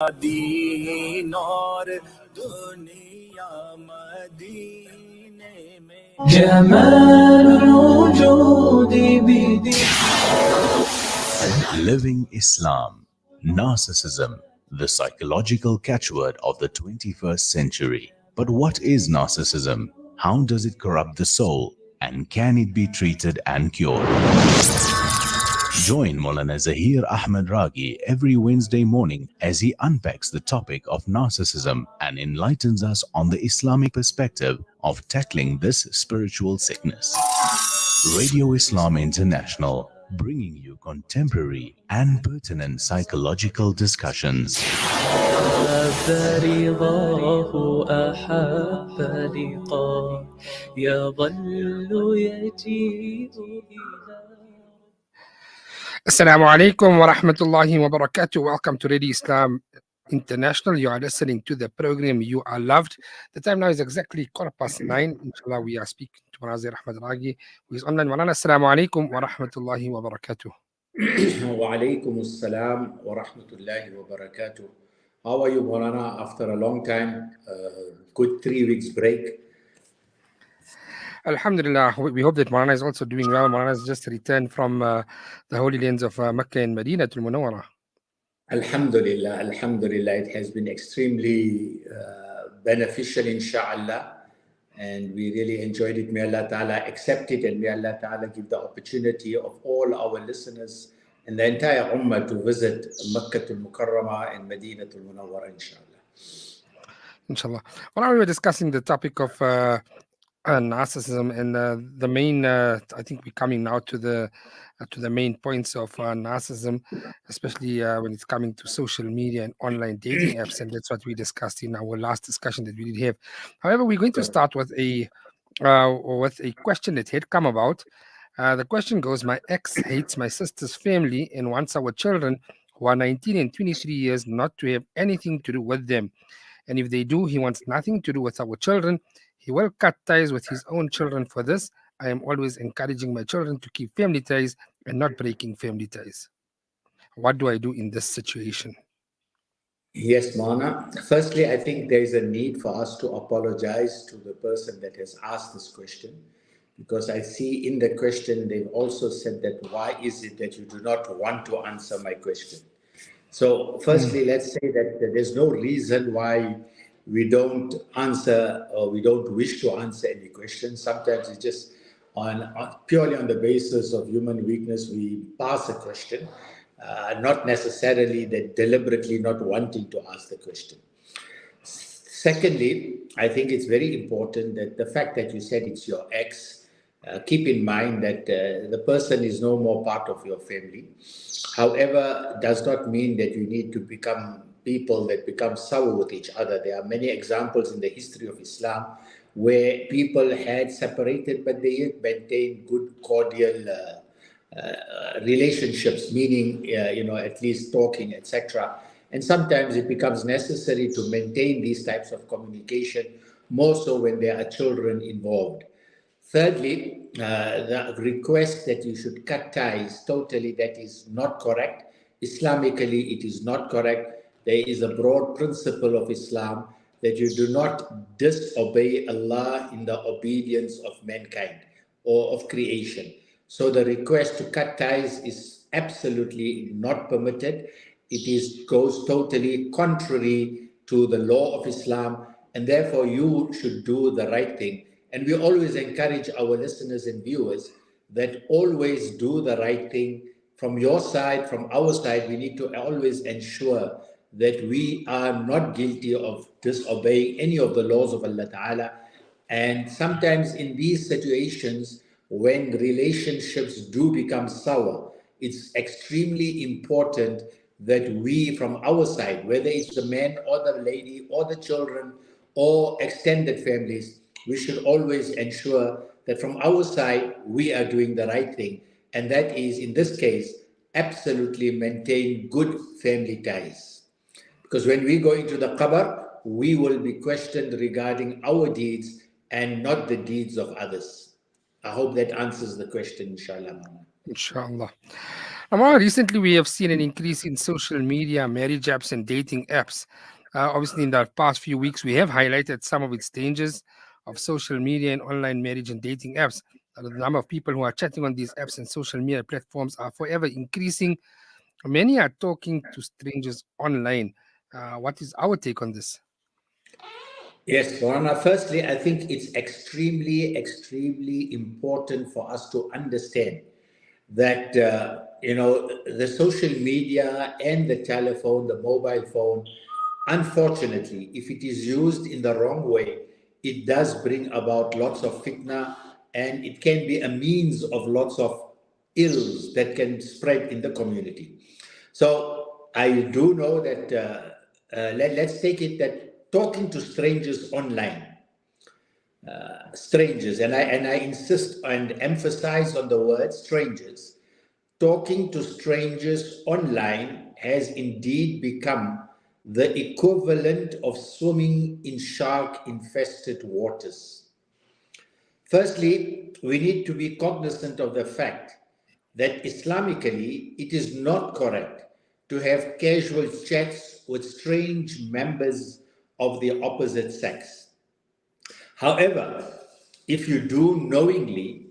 दीन और दुनिया मदीने में جمال الوجود بدين. Living Islam, Narcissism, the psychological catchword of the 21st century. But what is narcissism? How does it corrupt the soul? And can it be treated and cured? Join Maulana Zahir Ahmed Ragi every Wednesday morning as he unpacks the topic of narcissism and enlightens us on the Islamic perspective of tackling this spiritual sickness. Radio Islam International, bringing you contemporary and pertinent psychological discussions. برضاه أحب لقاء يظل يجيء إلى. Assalamu alaikum wa rahmatullahi wa barakatuh. Welcome to Radio Islam International. You are listening to the program You Are Loved. The time now is exactly 9:15. Inshallah, we are speaking to Manazir Ahmad Ragi, who is online. Malana, assalamu alaikum wa rahmatullahi wa barakatuh. Wa alaikum assalam wa rahmatullahi wa barakatuh. How are you, Maulana, after a long time? Good 3 weeks break. Alhamdulillah, we hope that Malana is also doing well. Malana has just returned from the holy lands of Mecca and Medina to Munawwara. Alhamdulillah, Alhamdulillah. It has been extremely beneficial, inshallah. And we really enjoyed it. May Allah Ta'ala accept it, and may Allah Ta'ala give the opportunity of all our listeners and the entire Ummah to visit Makkah al-Mukarramah and Medina al-Munawwara, inshallah. Inshallah. Well, we were discussing the topic of narcissism, and the main, I think we're coming now to the main points of narcissism, especially when it's coming to social media and online dating apps, and that's what we discussed in our last discussion that we did have. However, we're going to start with a question that had come about. The question goes: my ex hates my sister's family and wants our children, who are 19 and 23 years, not to have anything to do with them. And if they do, he wants nothing to do with our children. He will cut ties with his own children for this. I am always encouraging my children to keep family ties and not breaking family ties. What do I do in this situation? Yes, Mana. Firstly, I think there is a need for us to apologize to the person that has asked this question, because I see in the question they've also said that why is it that you do not want to answer my question? So firstly, let's say that there's no reason why we don't answer or we don't wish to answer any questions. Sometimes it's just purely on the basis of human weakness, we pass a question, not necessarily that deliberately not wanting to ask the question. Secondly, I think it's very important that the fact that you said it's your ex, keep in mind that the person is no more part of your family. However, does not mean that you need to become people that become sour with each other. There are many examples in the history of Islam where people had separated, but they yet maintained good, cordial relationships, meaning, at least talking, etc. And sometimes it becomes necessary to maintain these types of communication, more so when there are children involved. Thirdly, the request that you should cut ties, totally that is not correct. Islamically, it is not correct. There is a broad principle of Islam that you do not disobey Allah in the obedience of mankind or of creation. So the request to cut ties is absolutely not permitted. It goes totally contrary to the law of Islam, and therefore you should do the right thing. And we always encourage our listeners and viewers that always do the right thing. From your side, from our side, we need to always ensure that we are not guilty of disobeying any of the laws of Allah Ta'ala. And sometimes in these situations, when relationships do become sour, it's extremely important that we, from our side, whether it's the man or the lady or the children or extended families, we should always ensure that from our side, we are doing the right thing. And that is, in this case, absolutely maintain good family ties. Because when we go into the qabr, we will be questioned regarding our deeds and not the deeds of others. I hope that answers the question, inshallah. Inshallah. Amar, recently we have seen an increase in social media, marriage apps, and dating apps. Obviously, in the past few weeks, we have highlighted some of its dangers of social media and online marriage and dating apps. The number of people who are chatting on these apps and social media platforms are forever increasing. Many are talking to strangers online. What is our take on this? Yes, Rana. Firstly, I think it's extremely important for us to understand that the social media and the telephone, the mobile phone, unfortunately, if it is used in the wrong way, it does bring about lots of fitna, and it can be a means of lots of ills that can spread in the community. So I do know that let's take it that talking to strangers online, strangers, and I insist and emphasize on the word strangers. Talking to strangers online has indeed become the equivalent of swimming in shark infested waters. Firstly, we need to be cognizant of the fact that Islamically it is not correct to have casual chats with strange members of the opposite sex. However, if you do knowingly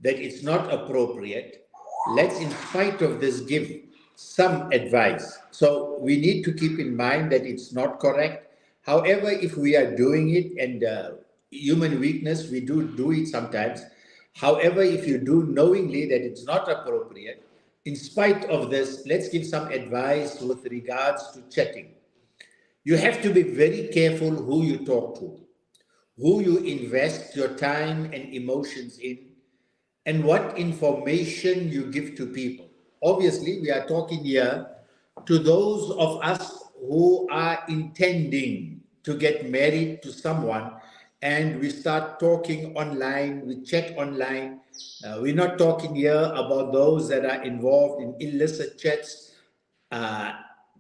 that it's not appropriate, let's, in spite of this, give some advice. So we need to keep in mind that it's not correct. However, if we are doing it, and human weakness, we do it sometimes. However, if you do knowingly that it's not appropriate, in spite of this, let's give some advice with regards to chatting. You have to be very careful who you talk to, who you invest your time and emotions in, and what information you give to people. Obviously, we are talking here to those of us who are intending to get married to someone, and we start talking online, we chat online. We're not talking here about those that are involved in illicit chats, uh,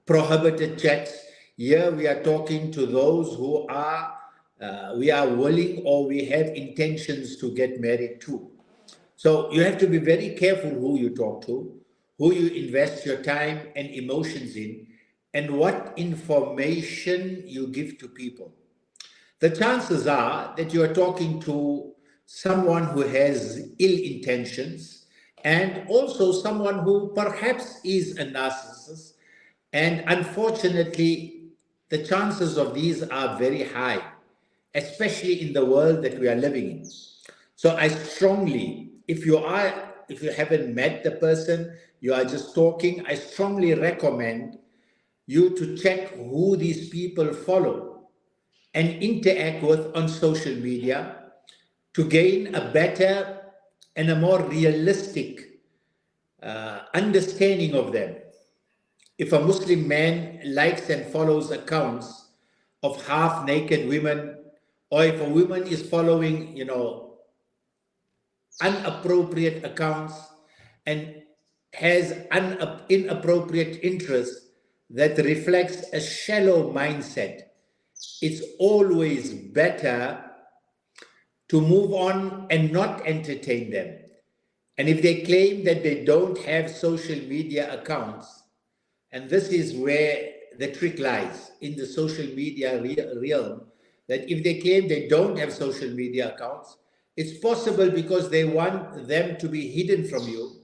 prohibited chats. Here we are talking to those who are we are willing or we have intentions to get married to. So you have to be very careful who you talk to, who you invest your time and emotions in, and what information you give to people. The chances are that you are talking to someone who has ill intentions, and also someone who perhaps is a narcissist. And unfortunately, the chances of these are very high, especially in the world that we are living in. So I strongly, if you haven't met the person, you are just talking, I strongly recommend you to check who these people follow and interact with on social media to gain a better and a more realistic understanding of them. If a Muslim man likes and follows accounts of half naked women, or if a woman is following, inappropriate accounts and has inappropriate interest that reflects a shallow mindset, it's always better to move on and not entertain them. And if they claim that they don't have social media accounts, and this is where the trick lies in the social media realm, that if they claim they don't have social media accounts, it's possible because they want them to be hidden from you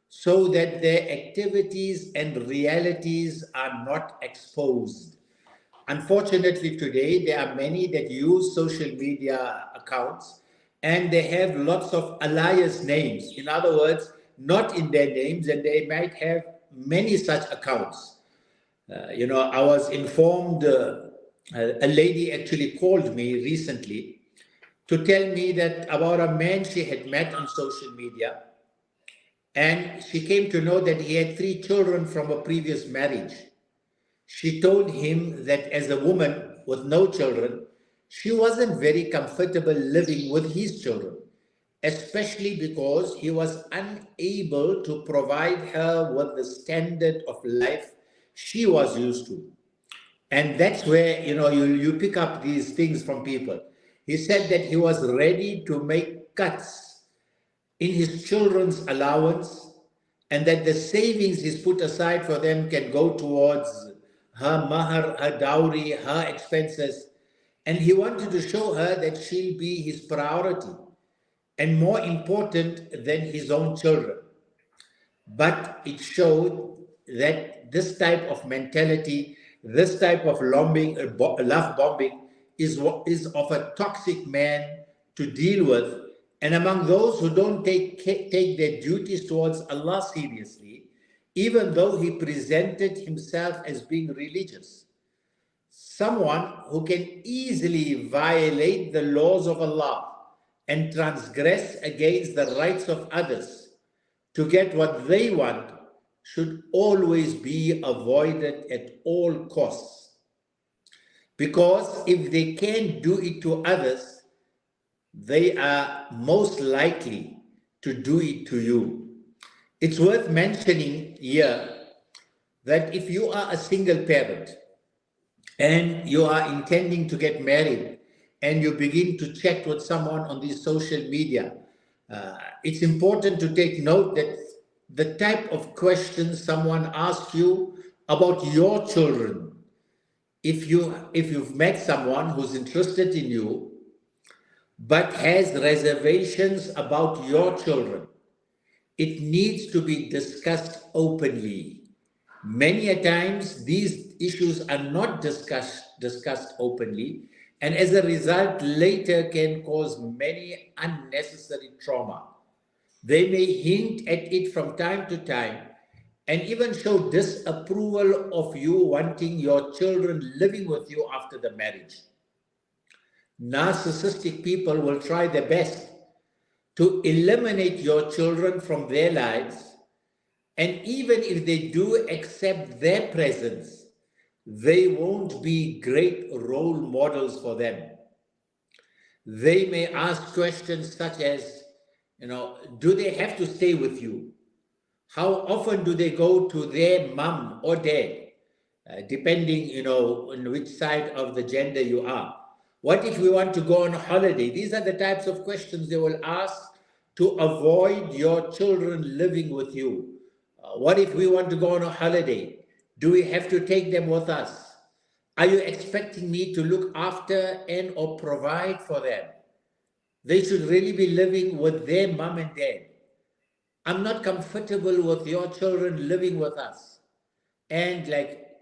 so that their activities and realities are not exposed. Unfortunately, today, there are many that use social media accounts and they have lots of alias names. In other words, not in their names, and they might have many such accounts. I was informed, a lady actually called me recently to tell me that about a man she had met on social media, and she came to know that he had 3 children from a previous marriage. She told him that as a woman with no children, she wasn't very comfortable living with his children, especially because he was unable to provide her with the standard of life she was used to. And that's where you pick up these things from people. He said that he was ready to make cuts in his children's allowance and that the savings is put aside for them can go towards her mahar, her dowry, her expenses. And he wanted to show her that she'll be his priority and more important than his own children. But it showed that this type of mentality, this type of love bombing is of a toxic man to deal with. And among those who don't take their duties towards Allah seriously, even though he presented himself as being religious, someone who can easily violate the laws of Allah and transgress against the rights of others to get what they want should always be avoided at all costs. Because if they can't do it to others, they are most likely to do it to you. It's worth mentioning here that if you are a single parent and you are intending to get married and you begin to chat with someone on these social media, it's important to take note that the type of questions someone asks you about your children, if you've met someone who's interested in you but has reservations about your children, it needs to be discussed openly. Many a times these issues are not discussed openly, and as a result later can cause many unnecessary trauma. They may hint at it from time to time and even show disapproval of you wanting your children living with you after the marriage. Narcissistic people will try their best to eliminate your children from their lives, and even if they do accept their presence, they won't be great role models for them. They may ask questions such as, do they have to stay with you? How often do they go to their mom or dad? Depending, on which side of the gender you are. What if we want to go on holiday? These are the types of questions they will ask to avoid your children living with you. What if we want to go on a holiday? Do we have to take them with us? Are you expecting me to look after and or provide for them? They should really be living with their mom and dad. I'm not comfortable with your children living with us. And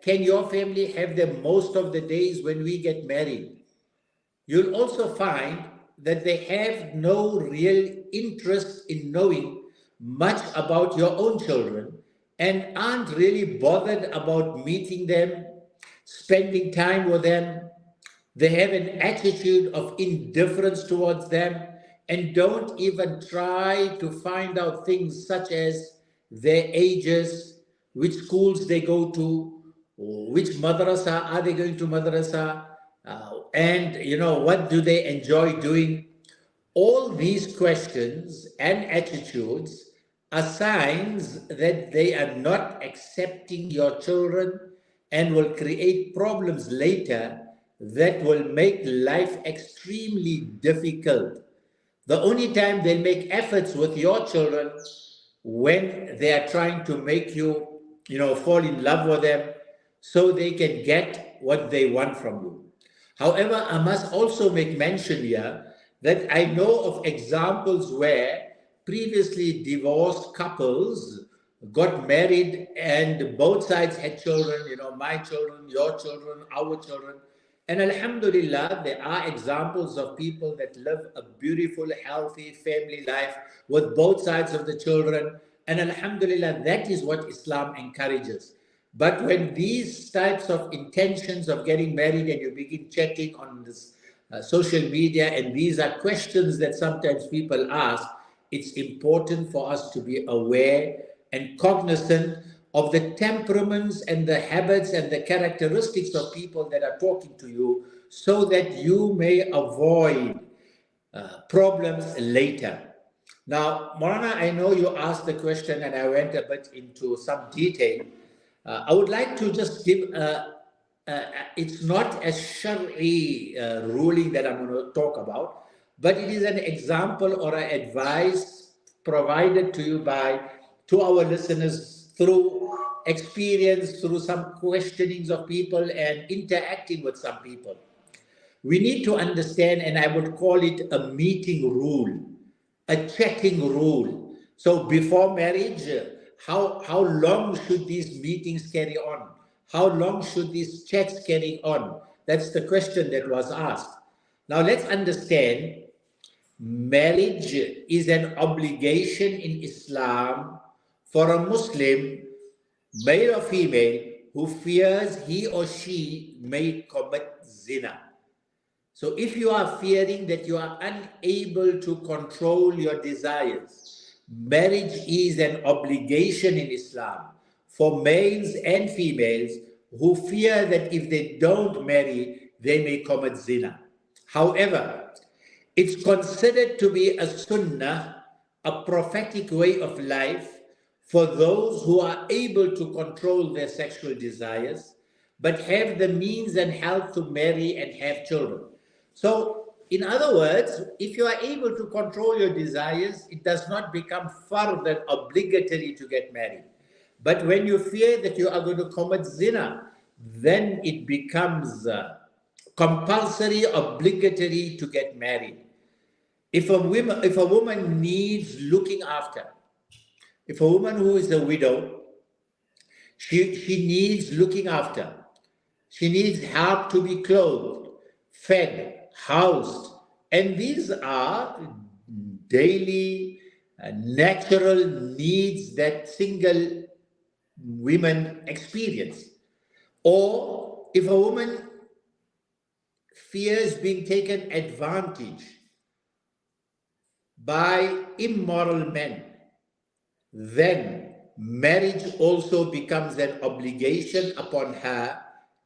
can your family have them most of the days when we get married? You'll also find that they have no real interest in knowing much about your own children and aren't really bothered about meeting them, spending time with them. They have an attitude of indifference towards them and don't even try to find out things such as their ages, which schools they go to, which madrasa are they going to madrasa, and what do they enjoy doing. All these questions and attitudes are signs that they are not accepting your children and will create problems later that will make life extremely difficult. The only time they'll make efforts with your children when they are trying to make you, fall in love with them so they can get what they want from you. However, I must also make mention here that I know of examples where previously divorced couples got married and both sides had children, my children, your children, our children. And alhamdulillah, there are examples of people that live a beautiful, healthy family life with both sides of the children. And alhamdulillah, that is what Islam encourages. But when these types of intentions of getting married and you begin chatting on this social media, and these are questions that sometimes people ask, it's important for us to be aware and cognizant of the temperaments and the habits and the characteristics of people that are talking to you so that you may avoid problems later. Now, Maulana, I know you asked the question and I went a bit into some detail. I would like to just give, it's not a Shari'i ruling that I'm going to talk about, but it is an example or an advice provided to you by to our listeners through experience, through some questionings of people and interacting with some people. We need to understand, and I would call it a meeting rule, a checking rule. So before marriage, how long should these meetings carry on? How long should these chats carry on? That's the question that was asked. Now let's understand, marriage is an obligation in Islam for a Muslim, male or female, who fears he or she may commit zina. So if you are fearing that you are unable to control your desires, marriage is an obligation in Islam for males and females who fear that if they don't marry, they may commit zina. However, it's considered to be a sunnah, a prophetic way of life for those who are able to control their sexual desires, but have the means and health to marry and have children. So, in other words, if you are able to control your desires, it does not become further obligatory to get married. But when you fear that you are going to commit zina, then it becomes compulsory, obligatory to get married. If a woman needs looking after, if a woman who is a widow, she needs looking after, she needs help to be clothed, fed, housed, and these are daily natural needs that single women experience. Or if a woman fears being taken advantage by immoral men, then marriage also becomes an obligation upon her,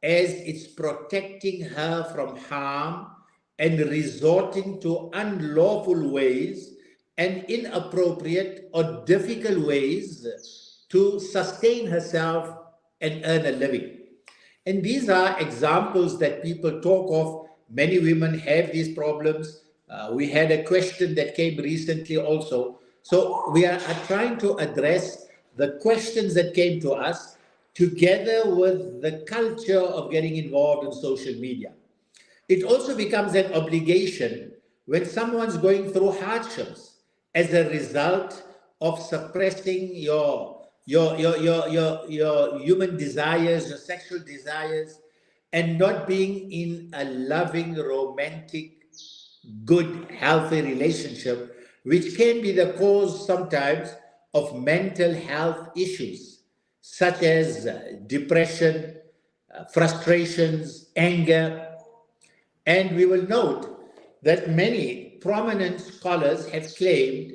as it's protecting her from harm and resorting to unlawful ways and inappropriate or difficult ways to sustain herself and earn a living. And these are examples that people talk of. Many women have these problems. We had a question that came recently also. So we are trying to address the questions that came to us together with the culture of getting involved in social media. It also becomes an obligation when someone's going through hardships as a result of suppressing your human desires, your sexual desires, and not being in a loving, romantic, good, healthy relationship, which can be the cause sometimes of mental health issues such as depression, frustrations, anger. And we will note that many prominent scholars have claimed,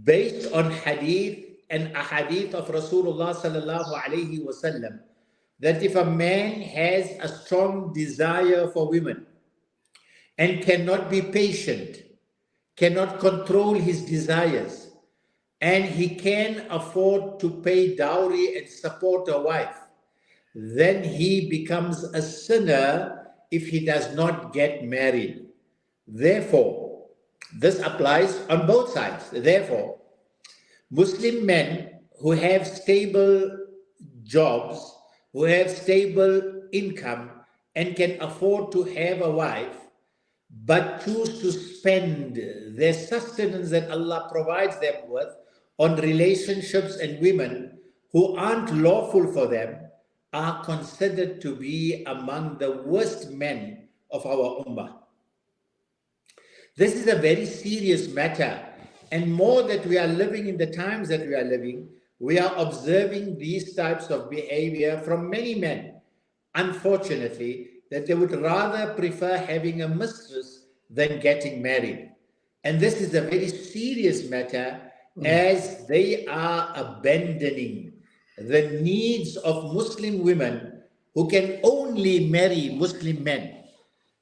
based on hadith and ahadith of Rasulullah sallallahu alayhi wasallam, that if a man has a strong desire for women and cannot be patient, cannot control his desires, and he can afford to pay dowry and support a wife, then he becomes a sinner if he does not get married. Therefore, this applies on both sides. Therefore, Muslim men who have stable jobs, who have stable income, and can afford to have a wife, but choose to spend their sustenance that Allah provides them with on relationships and women who aren't lawful for them, are considered to be among the worst men of our ummah. This is a very serious matter, and more that we are living in the times that we are living, we are observing these types of behavior from many men, unfortunately, that they would rather prefer having a mistress than getting married. And this is a very serious matter, as they are abandoning the needs of Muslim women who can only marry Muslim men.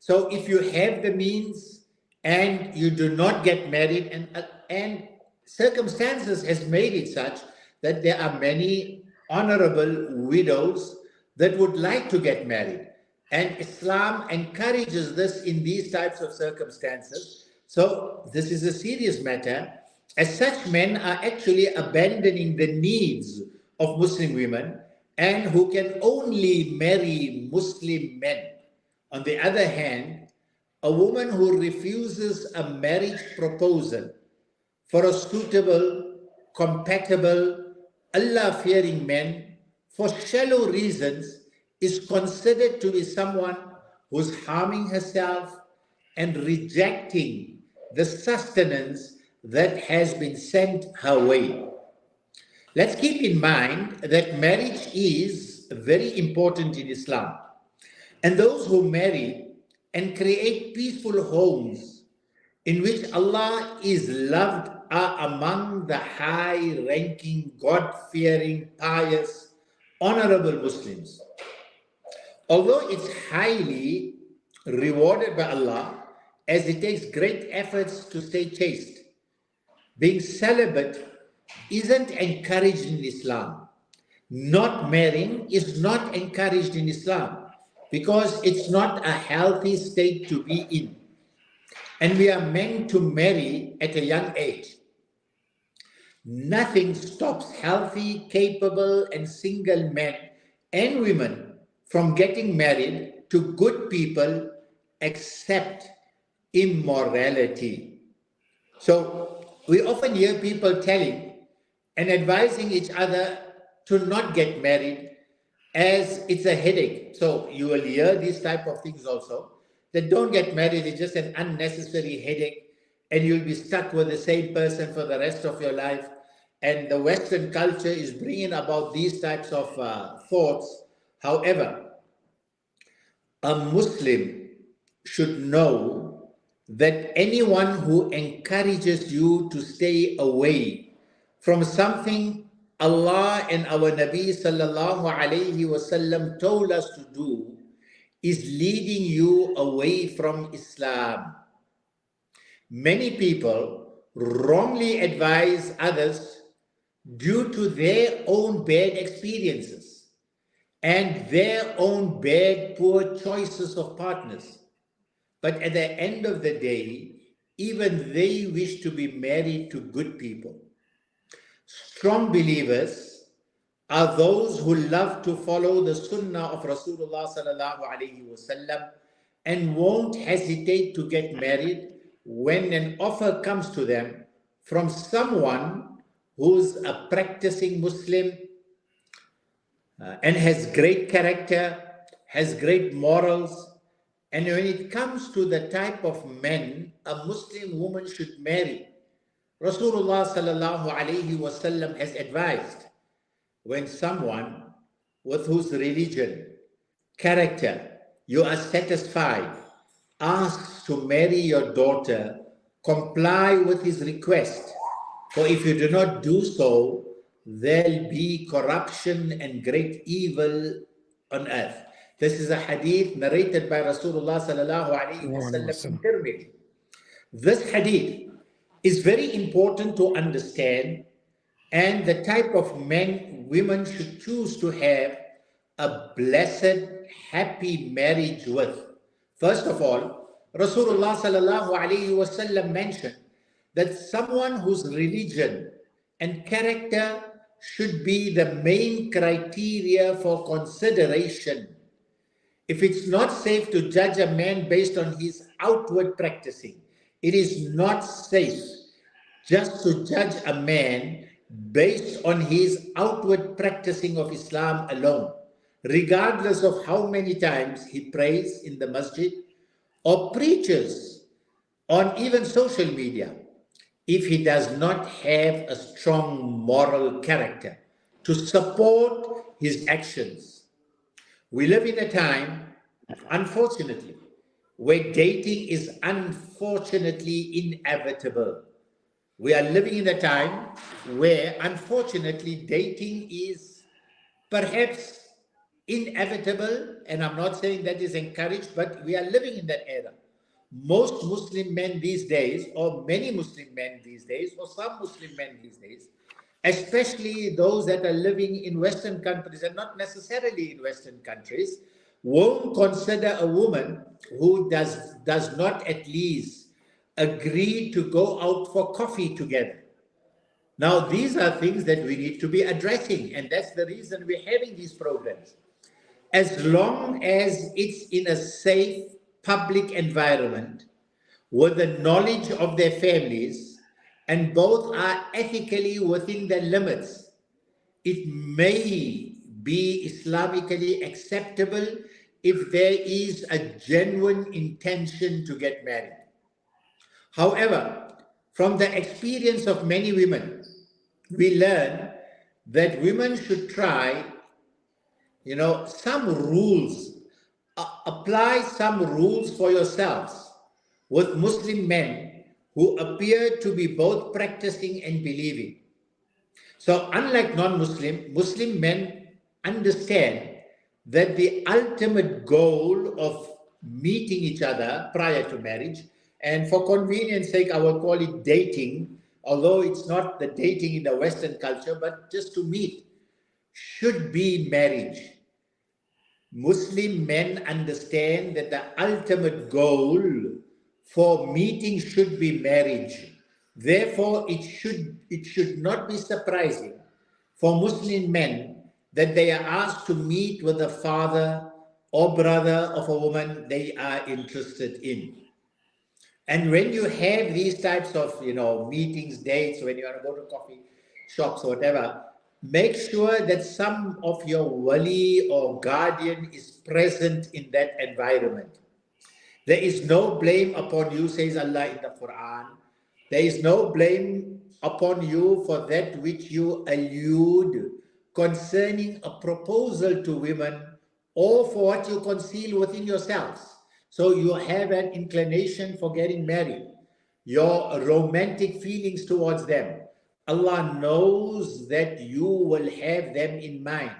So if you have the means and you do not get married, and circumstances has made it such that there are many honorable widows that would like to get married, and Islam encourages this in these types of circumstances. So this is a serious matter, As such, men are actually abandoning the needs of Muslim women and who can only marry Muslim men. On the other hand, a woman who refuses a marriage proposal for a suitable, compatible, Allah-fearing man for shallow reasons is considered to be someone who's harming herself and rejecting the sustenance that has been sent her way. Let's keep in mind that marriage is very important in Islam. And those who marry and create peaceful homes in which Allah is loved are among the high-ranking, God-fearing, pious, honorable Muslims. Although it's highly rewarded by Allah, as it takes great efforts to stay chaste, being celibate isn't encouraged in Islam. Not marrying is not encouraged in Islam because it's not a healthy state to be in. And we are meant to marry at a young age. Nothing stops healthy, capable, and single men and women from getting married to good people except immorality. So we often hear people telling and advising each other to not get married as it's a headache. So you will hear these type of things also, that don't get married, it's just an unnecessary headache and you'll be stuck with the same person for the rest of your life. And the Western culture is bringing about these types of thoughts. However, a Muslim should know that anyone who encourages you to stay away from something Allah and our Nabi sallallahu alayhi wasallam told us to do is leading you away from Islam. Many people wrongly advise others due to their own bad experiences and their own bad, poor choices of partners. But at the end of the day, even they wish to be married to good people. Strong believers are those who love to follow the sunnah of Rasulullah sallallahu alaihi wasallam and won't hesitate to get married when an offer comes to them from someone who's a practicing Muslim and has great character, has great morals. And when it comes to the type of men a Muslim woman should marry, Rasulullah sallallahu alayhi wasallam has advised when someone with whose religion, character you are satisfied asks to marry your daughter, comply with his request. For if you do not do so, there'll be corruption and great evil on earth. This is a hadith narrated by Rasulullah sallallahu alayhi wasallam in Tirmidhi. This hadith is very important to understand, and the type of men women should choose to have a blessed, happy marriage with. First of all, Rasulullah sallallahu alayhi wasallam mentioned that someone whose religion and character should be the main criteria for consideration. If it's not safe to judge a man based on his outward practicing, it is not safe just to judge a man based on his outward practicing of Islam alone, regardless of how many times he prays in the masjid or preaches on even social media, if he does not have a strong moral character to support his actions. We live in a time, unfortunately, where dating is unfortunately inevitable. We are living in a time where, unfortunately, dating is perhaps inevitable, and I'm not saying that is encouraged, but we are living in that era. Most Muslim men these days, or many Muslim men these days, or some Muslim men these days, especially those that are living in Western countries and not necessarily in Western countries, won't consider a woman who does not at least agree to go out for coffee together. Now, these are things that we need to be addressing, and that's the reason we're having these programs. As long as it's in a safe public environment with the knowledge of their families and both are ethically within their limits, it may be Islamically acceptable if there is a genuine intention to get married. However, from the experience of many women, we learn that women should try, some rules, apply some rules for yourselves with Muslim men who appear to be both practicing and believing. So unlike non-Muslim, Muslim men understand that the ultimate goal of meeting each other prior to marriage, and for convenience sake, I will call it dating, although it's not the dating in the Western culture, but just to meet, should be marriage. Muslim men understand that the ultimate goal for meeting should be marriage. Therefore, it should not be surprising for Muslim men that they are asked to meet with the father or brother of a woman they are interested in. And when you have these types of, meetings, dates, when you want to go to coffee shops or whatever, make sure that some of your wali or guardian is present in that environment. There is no blame upon you, says Allah in the Quran. There is no blame upon you for that which you allude concerning a proposal to women or for what you conceal within yourselves. So you have an inclination for getting married, your romantic feelings towards them. Allah knows that you will have them in mind,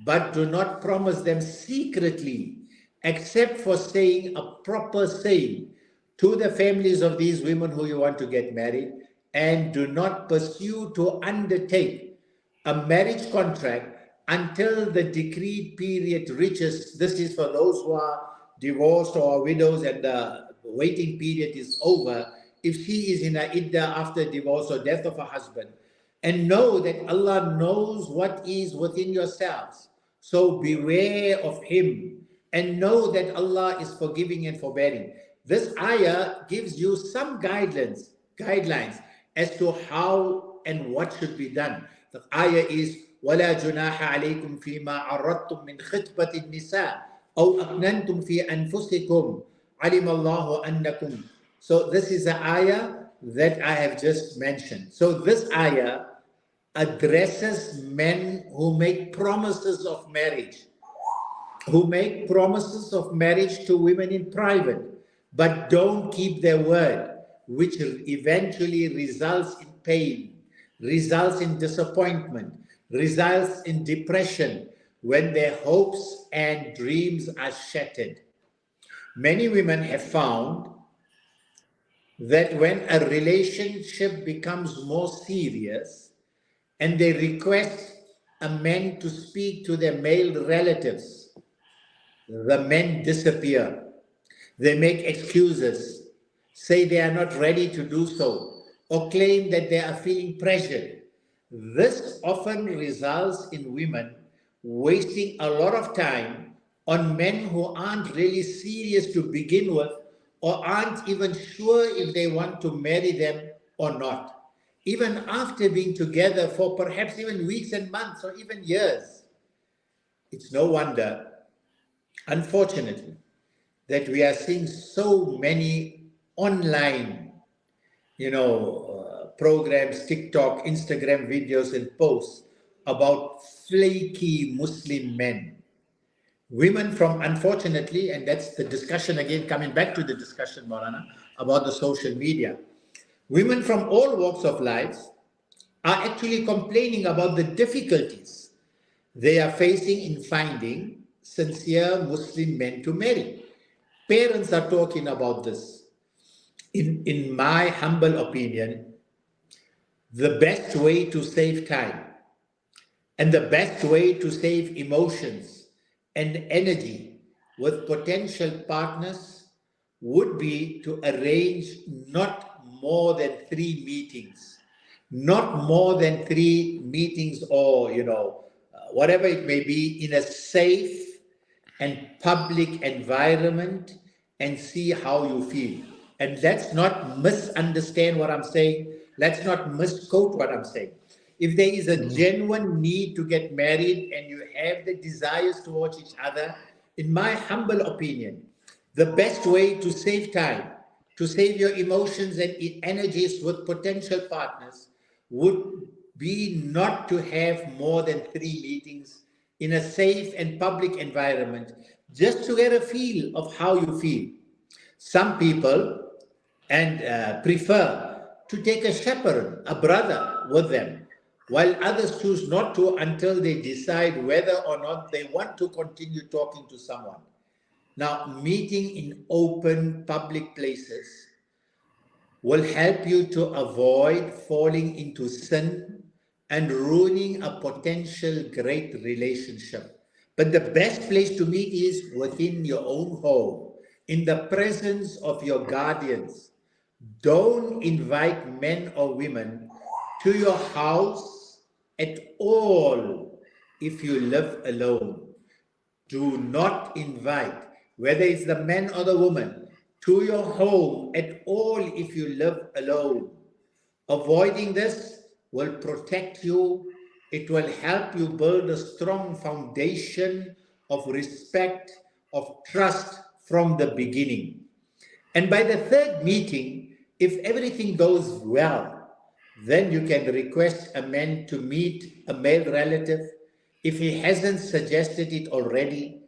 but do not promise them secretly, except for saying a proper saying to the families of these women who you want to get married, and do not pursue to undertake a marriage contract until the decreed period reaches. This is for those who are divorced or widows and the waiting period is over. If she is in a iddah after divorce or death of a husband, and know that Allah knows what is within yourselves. So beware of Him and know that Allah is forgiving and forbearing. This ayah gives you some guidelines as to how and what should be done. The ayah is وَلَا جُنَاحَ عَلَيْكُمْ فِي مَا عَرَّضْتُم مِّنْ خِطْبَةِ النِّسَاءِ أَوْ أَكْنَنْتُمْ فِي أَنفُسِكُمْ عَلِمَ اللَّهُ أَنَّكُمْ. So this is the ayah that I have just mentioned. So this ayah addresses men who make promises of marriage, to women in private, but don't keep their word, which eventually results in pain, results in disappointment, results in depression when their hopes and dreams are shattered. Many women have found that when a relationship becomes more serious and they request a man to speak to their male relatives, the men disappear. They make excuses, say they are not ready to do so, or claim that they are feeling pressured. This often results in women wasting a lot of time on men who aren't really serious to begin with, or aren't even sure if they want to marry them or not, even after being together for perhaps even weeks and months or even years. It's no wonder, unfortunately, that we are seeing so many online, programs, TikTok, Instagram videos and posts about flaky Muslim men. Women from, unfortunately, and that's the discussion again, coming back to the discussion, Maulana, about the social media. Women from all walks of life are actually complaining about the difficulties they are facing in finding sincere Muslim men to marry. Parents are talking about this. In my humble opinion, the best way to save time and the best way to save emotions and energy with potential partners would be to arrange not more than 3 meetings not more than 3 meetings or, whatever it may be, in a safe and public environment, and see how you feel. And let's not misunderstand what I'm saying. Let's not misquote what I'm saying. If there is a genuine need to get married and you have the desires towards each other, in my humble opinion, the best way to save time, to save your emotions and energies with potential partners, would be not to have more than 3 meetings in a safe and public environment, just to get a feel of how you feel. Some people prefer to take a chaperone, a brother, with them, while others choose not to until they decide whether or not they want to continue talking to someone. Now, meeting in open public places will help you to avoid falling into sin and ruining a potential great relationship. But the best place to meet is within your own home, in the presence of your guardians. Don't invite men or women to your house at all if you live alone. Do not invite, whether it's the man or the woman, to your home at all if you live alone. Avoiding this will protect you. It will help you build a strong foundation of respect, of trust from the beginning. And by the 3rd meeting, if everything goes well, then you can request a man to meet a male relative, if he hasn't suggested it already,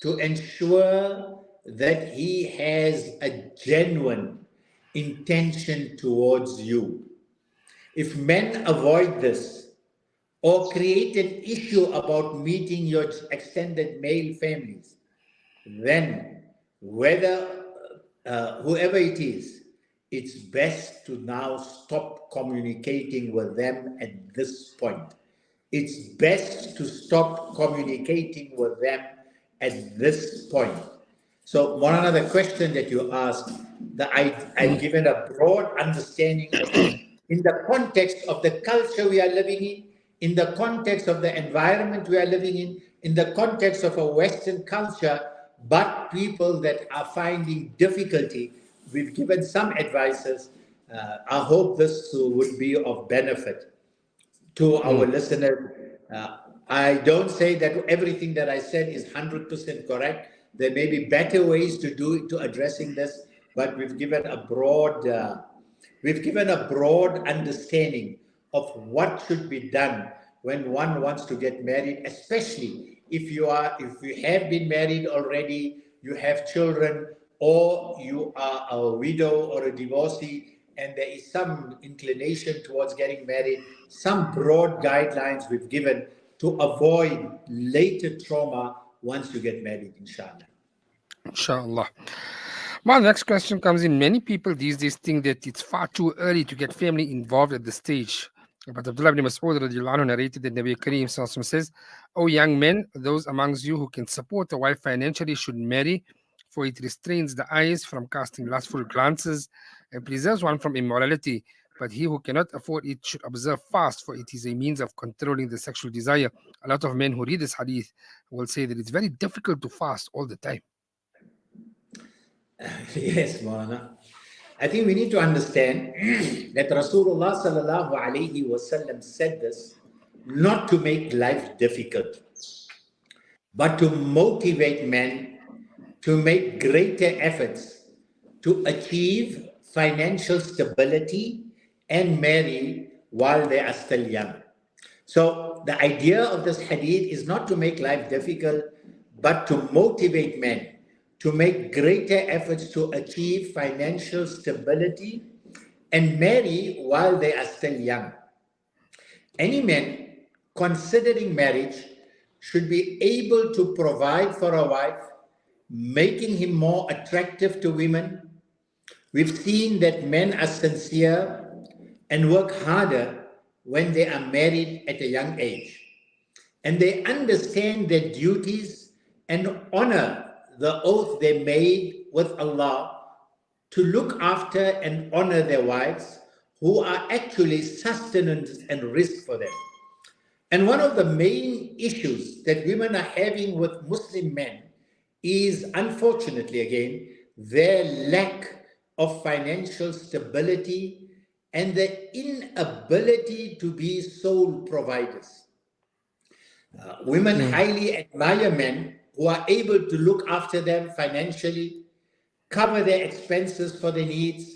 to ensure that he has a genuine intention towards you. If men avoid this or create an issue about meeting your extended male families, then whoever it is, it's best to now stop communicating with them at this point. It's best to stop communicating with them at this point. So, Morana, the question that you asked, I've given a broad understanding of it in the context of the culture we are living in the context of the environment we are living in the context of a Western culture, but people that are finding difficulty. We've given some advices. I hope this would be of benefit to our listeners. I don't say that everything that I said is 100% correct. There may be better ways to addressing this, but we've given a broad understanding of what should be done when one wants to get married, especially if you have been married already, you have children, or you are a widow or a divorcee, and there is some inclination towards getting married. Some broad guidelines we've given to avoid later trauma once you get married, inshallah. Inshallah. My next question comes in. Many people these days think that it's far too early to get family involved at this stage. But Abdullah ibn Mas'ud radiallahu anhu narrated that Nabi Kareem sallallahu alaihi wasallam says, "O young men, those amongst you who can support a wife financially should marry, for it restrains the eyes from casting lustful glances and preserves one from immorality. But he who cannot afford it should observe fast, for it is a means of controlling the sexual desire." A lot of men who read this hadith will say that it's very difficult to fast all the time. Yes, Maulana. I think we need to understand that Rasulullah sallallahu alayhi wasallam said this not to make life difficult, but to motivate men to make greater efforts to achieve financial stability and marry while they are still young. So the idea of this hadith is not to make life difficult, but to motivate men to make greater efforts to achieve financial stability and marry while they are still young. Any man considering marriage should be able to provide for a wife, making him more attractive to women. We've seen that men are sincere and work harder when they are married at a young age. And they understand their duties and honor the oath they made with Allah to look after and honor their wives, who are actually sustenance and risk for them. And one of the main issues that women are having with Muslim men is, unfortunately, again, their lack of financial stability and the inability to be sole providers. Women highly admire men who are able to look after them financially, cover their expenses for their needs.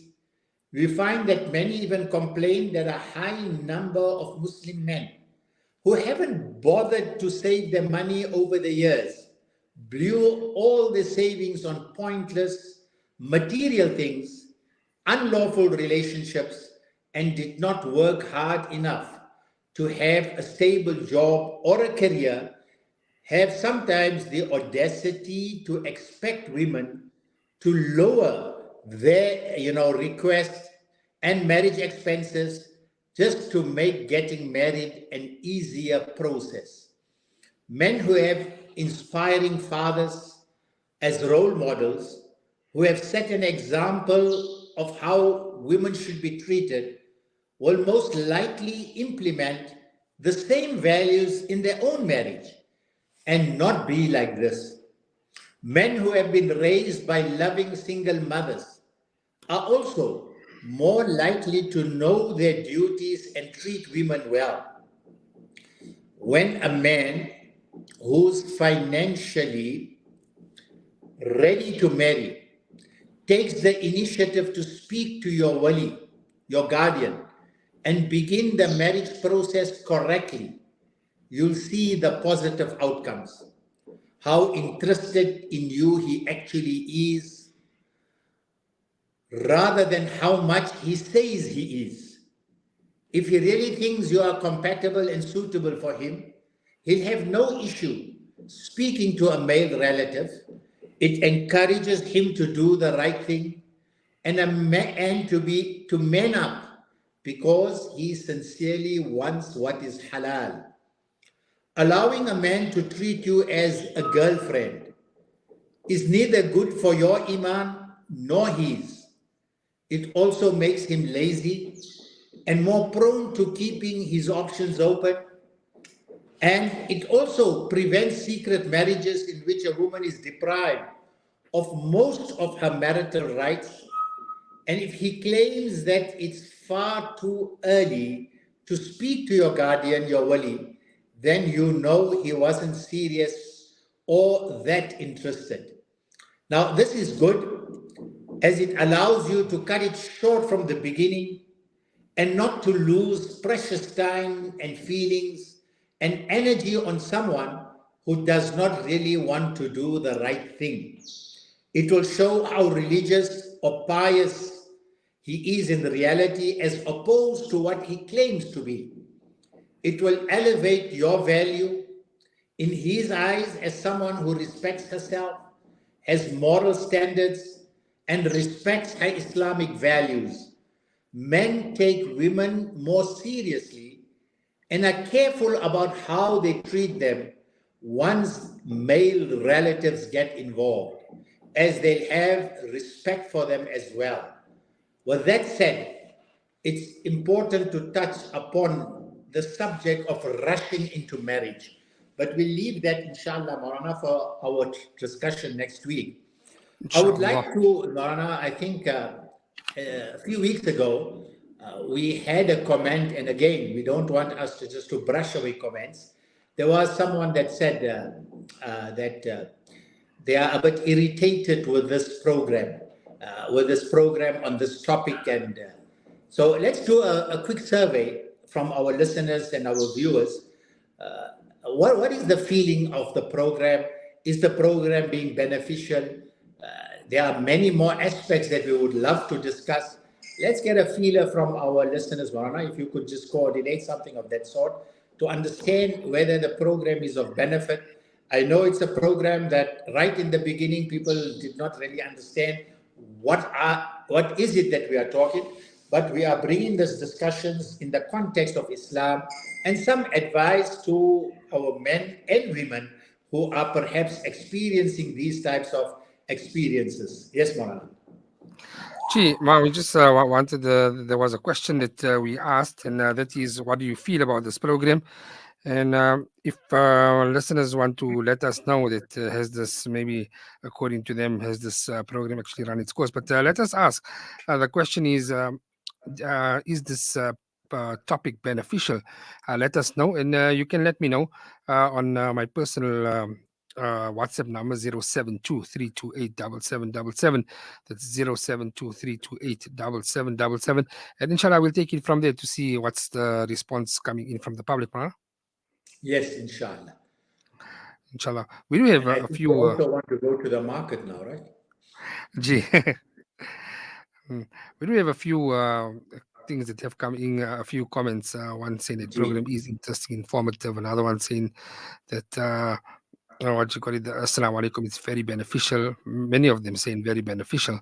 We find that many even complain that a high number of Muslim men who haven't bothered to save their money over the years blew all the savings on pointless material things, unlawful relationships, and did not work hard enough to have a stable job or a career, have sometimes the audacity to expect women to lower their requests and marriage expenses just to make getting married an easier process. Men who have inspiring fathers as role models, who have set an example of how women should be treated, will most likely implement the same values in their own marriage and not be like this. Men who have been raised by loving single mothers are also more likely to know their duties and treat women well. When a man who's financially ready to marry takes the initiative to speak to your wali, your guardian, and begin the marriage process correctly, you'll see the positive outcomes. How interested in you he actually is, rather than how much he says he is. If he really thinks you are compatible and suitable for him, he'll have no issue speaking to a male relative. It encourages him to do the right thing and to man up, because he sincerely wants what is halal. Allowing a man to treat you as a girlfriend is neither good for your iman nor his. It also makes him lazy and more prone to keeping his options open. And it also prevents secret marriages in which a woman is deprived of most of her marital rights. And if he claims that it's far too early to speak to your guardian, your wali, then you know he wasn't serious or that interested. Now, this is good, as it allows you to cut it short from the beginning and not to lose precious time and feelings and energy on someone who does not really want to do the right thing. It will show how religious or pious he is in reality as opposed to what he claims to be. It will elevate your value in his eyes as someone who respects herself, has moral standards, and respects her Islamic values. Men take women more seriously and are careful about how they treat them once male relatives get involved, as they have respect for them as well. With that said, it's important to touch upon the subject of rushing into marriage, but we'll leave that, inshallah, Maulana, for our discussion next week. Inshallah. I would like to, Maulana, I think a few weeks ago, we had a comment, and again, we don't want us to just to brush away comments. There was someone that said that they are a bit irritated with this program on this topic. And so let's do a quick survey from our listeners and our viewers. What is the feeling of the program? Is the program being beneficial? There are many more aspects that we would love to discuss. Let's get a feeler from our listeners, Maulana, if you could just coordinate something of that sort to understand whether the program is of benefit. I know it's a program that right in the beginning, people did not really understand what is it that we are talking, but we are bringing these discussions in the context of Islam and some advice to our men and women who are perhaps experiencing these types of experiences. Yes, Maulana. Gee, we just wanted, there was a question that we asked, and that is, what do you feel about this program? And if listeners want to let us know that has this, maybe according to them, has this program actually run its course? But let us ask. The question is this topic beneficial? Let us know, and you can let me know on my personal WhatsApp number 072-328-7777. That's 072-328-7777. And inshallah, we'll take it from there to see what's the response coming in from the public. Huh? Yes, inshallah. Inshallah. We do have And I a think few. you also want to go to the market now, right? Gee. We do have a few things that have come in, a few comments. One saying the program is interesting, informative. Another one saying that what you call it, the Assalamu alaikum, it's very beneficial. Many of them saying very beneficial,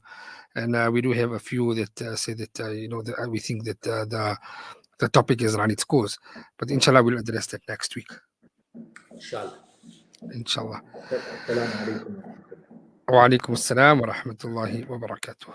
and we do have a few that say that we think that the topic has run its course, but inshallah we'll address that next week. Inshallah. Inshallah. Assalamu alaikum. Wa alaikum assalam wa rahmatullahi wa barakatuh.